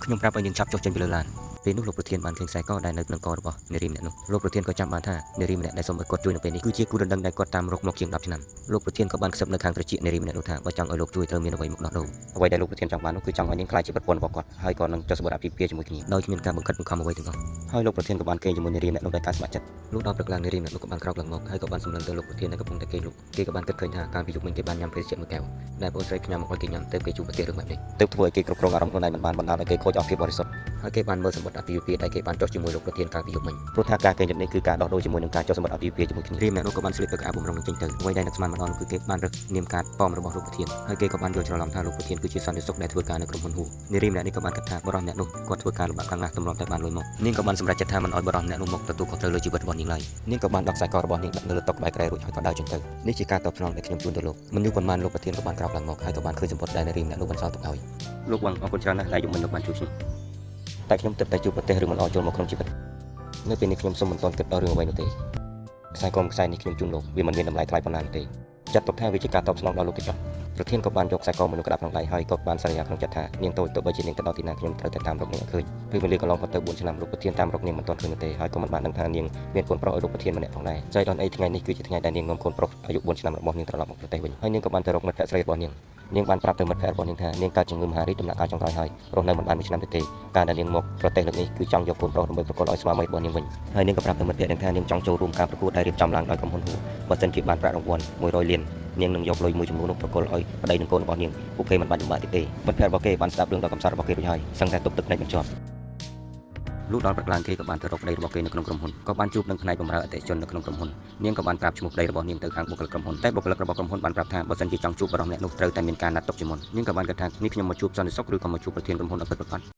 ខ្ញុំប្រាប់ឲ្យនាងចាប់ចុះចេញពីលើឡានពេលនោះលោកប្រធានបានឃើញខ្សែកដែលនៅក្នុងករបស់នារីម្នាក់នោះលោកប្រធានក៏ចាំបានថានារីម្នាក់ដែលសូមឲ្យគាត់ជួយនៅពេលនេះគឺជាគូដណ្ដឹងដែលគាត់តាមរកមកជាង10ឆ្នាំលោកប្រធានក៏បានខ្សឹបនៅខាងត្រចៀកនារីម្នាក់នោះថាបើចង់ឲ្យលោកជួយត្រូវមានអ្វីមកដោះដូរអ្វីដែលលោកប្រធានចង់បាននោះគឺចង់ឲ្យនាងក្លាយជាប្រពន្ធរបស់គាត់ហើយក៏នឹងចុះសម្បត្តិអាពាហ៍ពិពាហ៍ជាមួយគ្នាដោយគ្មានការបង្ខិតបង្ខំអ្វីទាំងអស់ហើយលោកប្រធានក៏បានគេងជាមួយនារីម្នាក់នោះដោយការស្ម័គ្រចិត្តលុះដល់ព្រឹកឡើងនារីម្នាក់នោះក៏បានក្រោកឡើងមកហើយក៏បានសម្លឹងទៅលោកប្រធានដែលកំពុងតែគេងលក់គេក៏បានគិតឃើញថាកាលពីយប់មិញគេបានញ៉ាំភេសជ្ជៈមួយកែវដែលបងស្រីផ្ញើមកឲ្យគេញ៉ាំទៅគេជួបប្រទះរឿងបែបនេះទើបធ្វើឲ្យគេគ្រប់គ្រងអារម្មណ៍ខ្លួនឯងមិនបានបណ្ដាលឲ្យគេខូចអស់ភាពបរិសុទ្ធហើយគេបានមើលសម្បត្តិអាពាហ៍ពិពាហ៍ដែលគេបានចុះជាមួយលោកប្រធានកាលពីយប់មិញព្រោះថាការគេងយប់នេះគឺការដោះដូរជាមួយនឹងការចុះសម្បត្តិអាពាហ៍ពិពាហ៍ជាមួយគ្នានារីម្នាក់នោះក៏បានស្លៀកទៅក្អាបបំរុងនឹងចេញទៅអ្វីដែលនឹកស្មានម្ដងនោះគឺគេបានរឹកនាមកាតប៉មរបស់លោកប្រធានហើយគេក៏បានយល់ច្រឡំថាលោកប្រធានគឺជាសន្តិសុខដែលធ្វើការនៅក្រុមហ៊ុនហ៊ូនារីម្នាក់នេះក៏បានគិតថាបរិសម្នាក់នោះគាត់ធ្វើការលំបាកខ្លាំងណាស់ទម្លាប់តែបានលុយមកនាងក៏បានសម្រេចចិត្តថាមិនឲ្យបរិសម្នាក់នោះមកទទួលខុសត្រូវលើជីវិតរបស់នាងឡើយនាងក៏បានដកខ្សែករបស់នាងដាក់នៅលើតុក្បែរក្រែរួចហើយក៏ដើរចេញទៅនេះជាការតបស្នងដែលខ្ញុំជូនទៅលោកមិនយូរប៉ុន្មានលោកប្រធានក៏បានក្រោកឡើងមកហើយក៏បានឃើញសម្បត្តិដែលនារីម្នាក់នោះបានសល់ទុកឲ្យលោកបងអរគុណច្រើនណាស់ដែលយប់មិញលោកបានជួយខ្ញុំតែខ្ញុំទឹកតែជួបប្រទេសឬមិនអរចូលមកក្នុងជីវិតនៅពេលនេះខ្ញុំសូមមិនទាន់គិតដល់រឿងអ្វីនោះទេខ្សែកខ្សែនេះខ្ញុំជូនលោកវាមិនមានតម្លៃថ្លៃប៉ុណ្ណាទេចាត់ទុកថាវាជាការតបស្នងដល់លោកទេចុះប្រធានក៏បានយកខ្សែកមួយនោះក្តាប់ក្នុងដៃហើយក៏បានសន្យាក្នុងចិត្តថានាងតូចទោះបីជានាងទៅដល់ទីណាខ្ញុំត្រូវតែតាមរកនាងឲ្យឃើញពេលវេលាកន្លងផុតទៅ4ឆ្នាំលោកប្រធានតាមរកនាងមិនទាន់ឃើញទេហើយក៏មិនបានដឹងថានាងមានកូនប្រុសឲ្យលោកប្រធានម្នាក់ផងដែរចៃដន្យអីថ្ងៃនេះគឺជាថ្ងៃដែលនាងនាំកូនប្រុសអាយុ4ឆ្នាំរបស់នាងត្រឡប់មកប្រទេសវិញហើយនាងក៏បានទៅរកមិត្តភក្តិស្រីរបស់នាងបានប្រាប់ទៅមិត្តភក្តិរបស់នាងថានាងកើតជំងឺមហារីកដំណាក់កាលចុងក្រោយហើយរស់នៅមិនបាន1ឆ្នាំទេការដែលនាងមកប្រទេសលើកនេះគឺចង់យកកូនប្រុសដើម្បីប្រកួតឲ្យស្មើមីរបស់នាងវិញហើយនាងក៏ប្រាប់ទៅមិត្តភក្តិថានាងចង់ចូលរួមការប្រកួតដែលរៀបចំឡើងដោយក្រុមហ៊ុនហ៊ូបើសិនជាបានប្រាក់រង្វាន់100លាននាងនឹងយកលុយមួយចំនួននោះប្រគល់ឲ្យប្តីនិងកូនរបស់នាងពួកគេមិនបាច់លំបាកទេមិត្តភក្តិរបស់គេបានស្ដាប់រឿងដ៏កំសត់របស់គេរួចហើយសឹងតែទប់ទឹកភ្នែកមិនជាប់លុះដល់ព្រឹកឡើងគេក៏បានទៅរកប្តីរបស់គេនៅក្នុងក្រុមហ៊ុនក៏បានជួបនឹងផ្នែកបម្រើអតិថិជននៅក្នុងក្រុមហ៊ុននាងក៏បានប្រាប់ឈ្មោះប្តីរបស់នាងទៅខាងបុគ្គលិកក្រុមហ៊ុនតែបុគ្គលិករបស់ក្រុមហ៊ុនបានប្រាប់ថាបើសិនជាចង់ជួបបរិសម្នាក់នោះត្រូវតែមានការណាត់ទុកជាមុននាងក៏បានគិតថានេះខ្ញុំមកជួបសន្តិសុខឬក៏មកជួបប្រធានក្រុមហ៊ុនអពិតប្រាកដ